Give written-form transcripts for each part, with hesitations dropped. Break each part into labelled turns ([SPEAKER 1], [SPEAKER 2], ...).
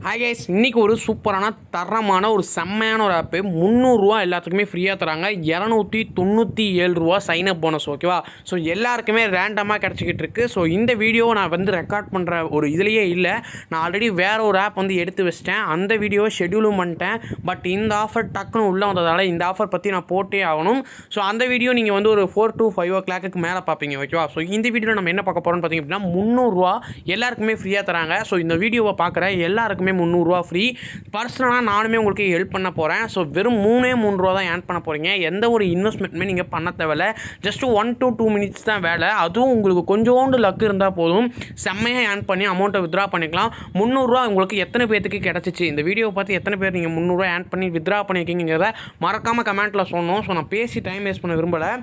[SPEAKER 1] Hi guys, இன்றைக்கி ஒரு சூப்பரான தரமான ஒரு செம்மையான ஒரு ஆப்பு. 300 ரூபா எல்லாத்துக்குமே ஃப்ரீயாக தராங்க. 297 ரூபா சைன் அப் போனஸ். ஓகேவா? ஸோ எல்லாருக்குமே ரேண்டமாக கிடச்சிக்கிட்டு இருக்கு. ஸோ இந்த வீடியோவை நான் வந்து ரெக்கார்ட் பண்ணுற ஒரு இதுலேயே இல்லை. நான் ஆல்ரெடி வேறு ஒரு ஆப் வந்து எடுத்து வச்சிட்டேன். அந்த வீடியோவை ஷெடியூலும் பண்ணிட்டேன். பட் இந்த ஆஃபர் டக்குன்னு உள்ளே வந்ததால் இந்த ஆஃபர் பற்றி நான் போட்டே ஆகணும். ஸோ அந்த வீடியோ நீங்கள் வந்து ஒரு 4 to 5 o'clock மேலே பார்ப்பீங்க. ஓகேவா? ஸோ இந்த வீடியோவில் நம்ம என்ன பார்க்க போகிறோம்னு பார்த்தீங்க அப்படின்னா 300 ரூபா எல்லாருக்குமே ஃப்ரீயாக தராங்க. ஸோ இந்த வீடியோவை பார்க்குற எல்லாருக்குமே 300 ரூபா ஃப்ரீ. பர்சனலாக நானுமே உங்களுக்கு ஹெல்ப் பண்ண போகிறேன். ஸோ வெறும் 3 ரூபா தான் ஏர்ன் பண்ண போகிறீங்க. எந்த ஒரு இன்வெஸ்ட்மெண்ட்டுமே நீங்கள் பண்ண தேவையில்ல. ஜஸ்ட் 1 to 2 minutes தான் வேலை. அதுவும் உங்களுக்கு கொஞ்சோண்டு லக் இருந்தால் போதும், செம்மையாக ஏர்ன் பண்ணி அமௌண்ட்டை வித்ரா பண்ணிக்கலாம். 300 ரூபா உங்களுக்கு எத்தனை பேருக்கு கிடச்சிச்சு, இந்த வீடியோவை பார்த்து எத்தனை பேர் நீங்கள் 300 ரூபா ஏர்ன் பண்ணி வித்ரா பண்ணியிருக்கீங்கிறத மறக்காமல் கமெண்ட்டில் சொல்லணும். ஸோ நான் பேசி டைம் வேஸ்ட் பண்ண விரும்பலை.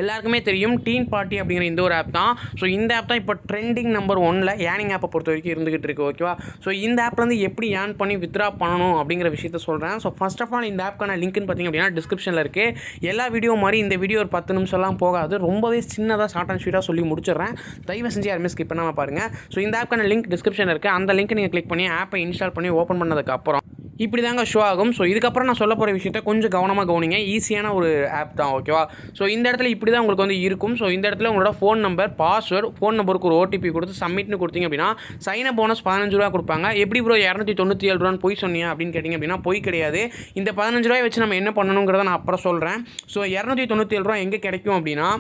[SPEAKER 1] எல்லாருக்குமே தெரியும் டீன் பார்ட்டி அப்படிங்கிற இந்த ஒரு ஆப் தான். ஸோ இந்த ஆப் தான் இப்போ ட்ரெண்டிங் நம்பர் 1ல் ஏர்னிங் ஆப்பை பொறுத்த வரைக்கும் இருந்துகிட்டு இருக்குது. ஓகேவா? ஸோ இந்த ஆப்பில் வந்து எப்படி ஏர்ன் பண்ணி வித்ரா பண்ணணும் அப்படிங்கிற விஷயத்த சொல்கிறேன். ஸோ ஃபர்ஸ்ட் ஆஃப் ஆல் இந்த ஆப்க்கான லிங்க்னு பார்த்தீங்க அப்படின்னா டிஸ்கிரிப்ஷனில் இருக்குது. எல்லா வீடியோ மாதிரி இந்த வீடியோ ஒரு 10 நிமிஷம்லாம் போகாது, ரொம்பவே சின்னதாக ஷார்ட் அண்ட் ஸ்வீட்டாக சொல்லி முடிச்சிடுறேன். தயவு செஞ்சு யாருமே ஸ்கிப் பண்ணாமல் பாருங்கள். ஸோ இந்த ஆப்க்கான லிங்க் டிஸ்கிரிப்ஷனில் இருக்குது. அந்த லிங்க் நீங்கள் கிளிக் பண்ணி ஆப்பை இன்ஸ்டால் பண்ணி ஓப்பன் பண்ணதுக்கப்புறம் இப்படி தாங்க ஷோ ஆகும். ஸோ இதுக்கப்புறம் நான் சொல்ல போகிற விஷயத்த கொஞ்சம் கவனமாக கவனிங்க. ஈஸியான ஒரு ஆப் தான். ஓகேவா? ஸோ இந்த இடத்துல இப்படி தான் உங்களுக்கு வந்து இருக்கும். ஸோ இந்த இடத்துல உங்களோட ஃபோன் நம்பர், பாஸ்வேர்டு, ஃபோன் நம்பருக்கு ஒரு ஓடிபி கொடுத்து சப்மிட்னு கொடுத்தீங்க அப்படின்னா சைன் அப் போனஸ் 15 ரூபா கொடுப்பாங்க. எப்படி ப்ரோ 297 ரூபான்னு போய் சொன்னீங்க அப்படின்னு கேட்டிங்க அப்படின்னா போய் கிடையாது. இந்த 15 ரூபாய் வச்சு நம்ம என்ன பண்ணணுங்கிறத நான் அப்புறம் சொல்கிறேன். ஸோ 297 ரூபா எங்கே கிடைக்கும் அப்படின்னா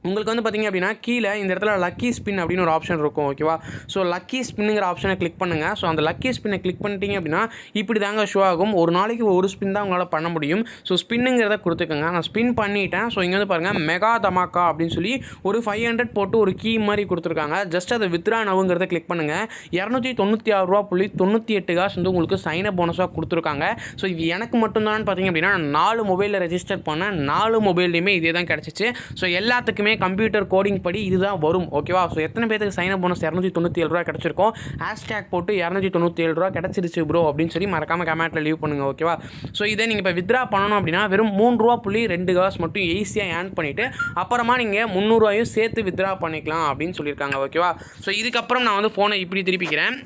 [SPEAKER 1] உங்களுக்கு வந்து பார்த்திங்க அப்படின்னா கீழே இந்த இடத்துல லக்கி ஸ்பின் அப்படின்னு ஒரு ஆப்ஷன் இருக்கும். ஓகேவா? ஸோ லக்கி ஸ்பின்னுங்கிற ஆப்ஷனை கிளிக் பண்ணுங்கள். ஸோ அந்த லக்கி ஸ்பின்னை கிளிக் பண்ணிட்டீங்க அப்படின்னா இப்படி தாங்க ஷோ ஆகும். ஒரு நாளைக்கு ஒரு ஸ்பின் தான் உங்களால் பண்ண முடியும். ஸோ ஸ்பின்னுங்கிறத கொடுத்துக்கோங்க. நான் ஸ்பின் பண்ணிட்டேன். ஸோ இங்கே வந்து பாருங்கள் மெகா தமாக்கா அப்படின்னு சொல்லி ஒரு 500 போட்டு ஒரு கீ மாதிரி கொடுத்துருக்காங்க. ஜஸ்ட் அதை வித்ரா நவுங்கிறத கிளிக் பண்ணுங்கள். 296 ரூபா.98 காசு வந்து உங்களுக்கு சைன் அப் போனஸாக கொடுத்துருக்காங்க. ஸோ இது எனக்கு மட்டும்தான் பார்த்தீங்க அப்படின்னா 4 மொபைலில் ரெஜிஸ்டர் பண்ணேன். 4 மொபைல்லையுமே இதே தான் கிடச்சிச்சு. ஸோ எல்லாத்துக்குமே கம்ப்யூட்டர் கோடிங் படி இதுதான் வரும். ஓகேவா? ஸோ எத்தனை பேருக்கு சைன் அப் போனஸ் 297 ரூபா கிடச்சிருக்கும், ஹேஷ்டேக் போட்டு 297 ரூபா கிடச்சிருச்சு ப்ரோ அப்படின்னு சொல்லி மறக்காமல் கமெண்ட்டில் லீவ் பண்ணுங்கள். ஓகேவா? ஸோ இதை நீங்கள் இப்போ வித்ரா பண்ணணும் அப்படின்னா வெறும் 3.2 காசு மட்டும் ஈஸியாக ஏர்ன் பண்ணிவிட்டு அப்புறமா நீங்கள் 300 ரூபாயும் சேர்த்து வித்ரா பண்ணிக்கலாம் அப்படின்னு சொல்லியிருக்காங்க. ஓகேவா? ஸோ இதுக்கப்புறம் நான் வந்து ஃபோனை இப்படி திருப்பிக்கிறேன்.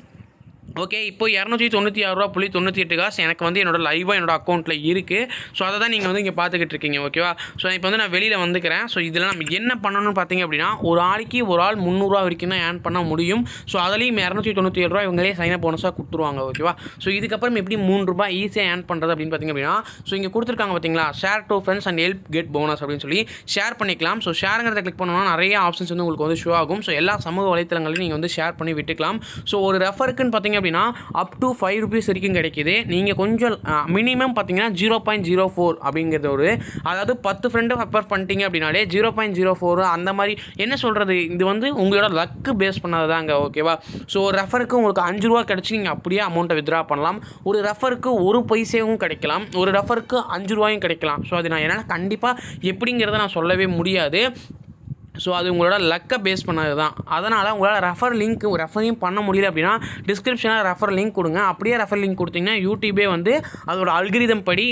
[SPEAKER 1] ஓகே, இப்போ 296.98 காசு எனக்கு வந்து என்னோட லைவாக என்னோட அக்கௌண்ட்டில் இருக்குது. ஸோ அதை தான் நீங்கள் வந்து இங்கே பார்த்துக்கிட்டு இருக்கீங்க. ஓகேவா? ஸோ இப்போ வந்து நான் வெளியில் வந்துக்கிறேன். ஸோ இதில் நம்ம என்ன பண்ணணும்னு பார்த்தீங்க அப்படின்னா ஒரு ஆளுக்கு ஒரு ஆள் 300 ரூபா வரைக்கும் தான் ஏர்ன் பண்ண முடியும். ஸோ அதுலேயும் 297 ரூபா இவங்களே சைன் அப் போனஸாக கொடுத்துருவாங்க. ஓகேவா? ஸோ இதுக்கப்புறம் எப்படி 3 ரூபாய் ஈஸியாக ஏர்ன் பண்ணுறது அப்படின்னு பார்த்தீங்க அப்படின்னா ஸோ இங்கே கொடுத்துருக்காங்க பார்த்தீங்களா, share to friends and help get bonus அப்படின்னு சொல்லி ஷேர் பண்ணிக்கலாம். ஸோ ஷேருங்கிறத கிளிக் பண்ணோம்னா நிறைய ஆப்ஷன்ஸ் வந்து உங்களுக்கு வந்து ஷோ ஆகும். ஸோ எல்லா சமூக வலைத்தளங்களையும் நீங்கள் வந்து ஷேர் பண்ணி விட்டுக்கலாம். ஸோ ஒரு ரெஃபருக்குன்னு பார்த்தீங்க அப்படின்னா அப் டு 5 rupees வரைக்கும் கிடைக்கிது. நீங்கள் கொஞ்சம் மினிமம் பார்த்தீங்கன்னா 0.04 அப்படிங்கிறது ஒரு, அதாவது 10 ஃப்ரெண்டு ரெஃபர் பண்ணிட்டீங்க அப்படின்னாலே 0.04 அந்த மாதிரி என்ன சொல்கிறது, இது வந்து உங்களோட லக்கு பேஸ் பண்ணது தாங்க. ஓகேவா? ஸோ ஒரு ரெஃபருக்கு உங்களுக்கு 5 ரூபா கிடச்சி நீங்கள் அப்படியே அமௌண்ட்டை வித்ரா பண்ணலாம். ஒரு ரெஃபருக்கு 1 பைசாவும் கிடைக்கலாம், ஒரு ரெஃபருக்கு 5 ரூபாயும் கிடைக்கலாம். ஸோ அது நான் என்னால் கண்டிப்பாக எப்படிங்கிறத நான் சொல்லவே முடியாது. ஸோ அது உங்களோட லக்கை பேஸ் பண்ணது தான். அதனால் உங்களால் ரெஃபரையும் பண்ண முடியல அப்படின்னா டிஸ்கிரிப்ஷனில் ரெஃபர் லிங்க் கொடுங்க. அப்படியே ரெஃபர் லிங்க் கொடுத்தீங்கன்னா யூடியூபே வந்து அதோட அல்கிரிதம் படி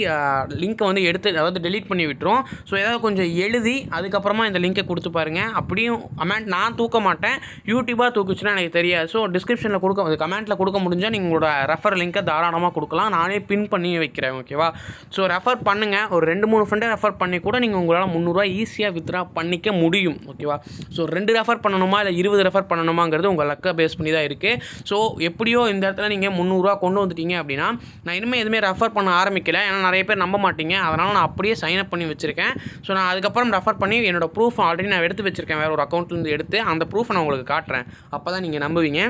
[SPEAKER 1] லிங்க்கை வந்து எடுத்து அதாவது டெலீட் பண்ணி விட்டுரும். ஸோ ஏதாவது கொஞ்சம் எழுதி அதுக்கப்புறமா இந்த லிங்க்கை கொடுத்து பாருங்கள். அப்படியும் அமௌண்ட் நான் தூக்க மாட்டேன், யூடியூபாக தூக்குச்சுன்னா எனக்கு தெரியாது. ஸோ டிஸ்கிரிப்ஷனில் கமெண்ட்டில் கொடுக்க முடிஞ்சால் நீங்கள் உங்களோட ரெஃபர் லிங்க்கை தாராளமாக கொடுக்கலாம். நானே பின் பண்ணி வைக்கிறேன். ஓகேவா? ஸோ ரெஃபர் பண்ணுங்கள். ஒரு 2-3 ஃப்ரெண்டை ரெஃபர் பண்ணி கூட நீங்கள் உங்களால் 300 ரூபா ஈஸியாக வித்ரா பண்ணிக்க முடியும். ஓகேவா? ஸோ 2 ரெஃபர் பண்ணணுமா இல்லை 20 ரெஃபர் பண்ணணுமாங்கிறது உங்கள் லக்கை பேஸ் பண்ணி தான் இருக்குது. ஸோ எப்படியோ இந்த இடத்துல நீங்கள் 300 ரூபா கொண்டு வந்துட்டீங்க அப்படின்னா நான் இனிமேல் எதுவுமே ரெஃபர் பண்ண ஆரம்பிக்கல. ஏன்னா நிறைய பேர் நம்ப மாட்டீங்க. அதனால் நான் அப்படியே சைன் அப் பண்ணி வச்சுருக்கேன். ஸோ நான் அதுக்கப்புறம் ரெஃபர் பண்ணி என்னோட ப்ரூஃப் ஆல்ரெடி நான் எடுத்து வச்சுருக்கேன். வேறு ஒரு அக்கௌண்ட்லேருந்து எடுத்து அந்த ப்ரூஃபை நான் உங்களுக்கு காட்டுறேன். அப்போ தான் நீங்கள் நம்புவீங்க.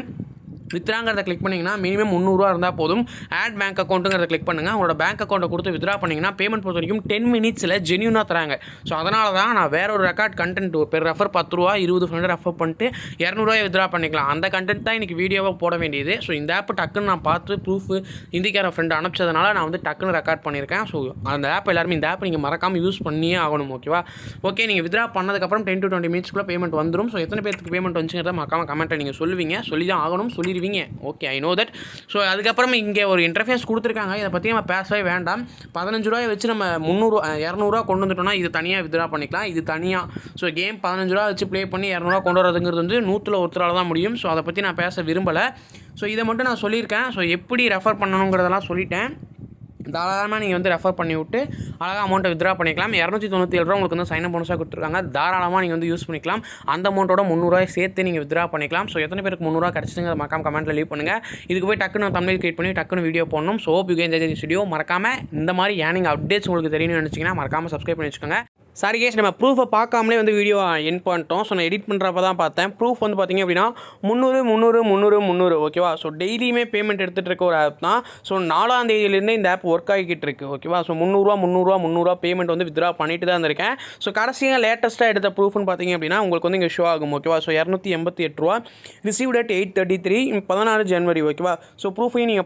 [SPEAKER 1] வித்ராங்கிறத கிளிக் பண்ணிங்கன்னா மினிமம் 300 ரூபா இருந்தால் போதும். ஆட் பேங்க் அக்கௌண்ட்டுங்கிறத கிளிக் பண்ணுங்கள். உங்களோட பேங்க் அக்கௌண்ட்டை கொடுத்து வித்ரா பண்ணிங்கன்னா பேமெண்ட் பொறுத்த வரைக்கும் 10 minutesல ஜென்யூனாக தராங்க. ஸோ அதனால தான் நான் வேற ஒரு ரெக்கார்ட் கண்டென்ட் பெர் ரெஃபர் 10 ரூபா 20 ஃப்ரெண்டு ரெஃபர் பண்ணிட்டு 200 ரூபாய் வித்ரா பண்ணிக்கலாம். அந்த கண்டென்ட் தான் இன்றைக்கி வீடியோவாக போட வேண்டியது. ஸோ இந்த ஆப் டக்குன்னு நான் பார்த்து ப்ரூஃப் இந்திக்கார ஃப்ரெண்டு அனுப்பிச்சதுனால நான் வந்து டக்குன்னு ரெக்கார்ட் பண்ணியிருக்கேன். ஸோ அந்த ஆப் எல்லாருமே இந்த ஆப் நீங்கள் மறக்காமல் யூஸ் பண்ணியே ஆகணும். ஓகேவா? ஓகே, நீங்கள் வித்ரா பண்ணதுக்கப்புறம் 10 to 20 minutesக்குள்ளே பேமெண்ட் வந்துடும். ஸோ எத்தனை பேருக்கு பேமெண்ட் வந்துச்சுங்கிறத மறக்காமல் கமெண்ட்டை நீங்கள் சொல்லி தான் ஆகணும். சொல்லி சொல்லிடுவீங்க. Okay, I know that. So அதுக்கப்புறம் இங்கே ஒரு இன்டர்ஃபேஸ் கொடுத்துருக்காங்க. இதை பற்றி நம்ம பேசவே வேண்டாம். 15 ரூபாயை வச்சு நம்ம 200 கொண்டு வந்துட்டோம்னா இது தனியாக வித்ட்ரா பண்ணிக்கலாம். இது தனியாக. ஸோ கேம் 15 ரூபா வச்சு ப்ளே பண்ணி 200 கொண்டு வரதுங்கிறது வந்து 100ல் ஒருத்தரால் தான் முடியும். ஸோ அதை பற்றி நான் பேச விரும்பலை. ஸோ இதை மட்டும் நான் சொல்லியிருக்கேன். ஸோ எப்படி ரெஃபர் பண்ணணுங்கிறதெல்லாம் சொல்லிட்டேன். தாராளமாக நீங்கள் வந்து ரெஃபர் பண்ணி விட்டு அழகாக அமௌண்ட்டை வித்ட்ரா பண்ணிக்கலாம். 297 ரூபா உங்களுக்கு வந்து சைன் அப் போனஸாக கொடுத்துருக்காங்க. தாராளமாக நீங்கள் வந்து யூஸ் பண்ணிக்கலாம். அந்த அமௌண்ட்டோட 300 சேர்த்து நீங்கள் வித்ட்ரா பண்ணிக்கலாம். ஸோ எத்தனை பேருக்கு 300 கிடச்சிங்க மறக்காம கமெண்ட்டில் லீவ் பண்ணுங்கள். இதுக்கு போய் டக்குன்னு தமிழ் கிரியேட் பண்ணி டக்குன்னு வீடியோ போடணும். So hope you can enjoy this video. மறக்காமல் இந்த மாதிரி ஏர்னிங் அப்டேட்ஸ் உங்களுக்கு தெரியணும்னு நினச்சிங்கன்னா மறக்காமல் சப்ஸ்கிரைப் பண்ணி வச்சுக்கோங்க. சாரி கேஸ், நம்ம ப்ரூஃபை பார்க்காமலே வந்து வீடியோ என் பண்ணிட்டோம். ஸோ நான் எடிட் பண்ணுறப்ப தான் பார்த்தேன். ப்ரூஃப் வந்து பார்த்திங்க அப்படின்னா 300 ஓகேவா. ஸோ டெய்லியுமே பேமெண்ட் எடுத்துகிட்டு இருக்க ஒரு ஆப் தான். ஸோ 4ஆம் தேதியிலேருந்து இந்த ஆப் ஒர்க் ஆகிக்கிட்டு இருக்குது ஓகேவா. ஸோ 300 பேமெண்ட் வந்து வித்ட்ரா பண்ணிட்டு தான் இருந்திருக்கேன். ஸோ கடைசியாக லேட்டஸ்ட்டாக எடுத்த ப்ரூஃப்னு பார்த்திங்க அப்படின்னா உங்களுக்கு வந்து இங்கே ஷோ ஆகும் ஓகேவா. ஸோ 288 ரூபா ரிசீவ் டேட் 8/33 16 ஜனவரி ஓகேவா. ஸோ ப்ரூஃபையும் நீங்கள்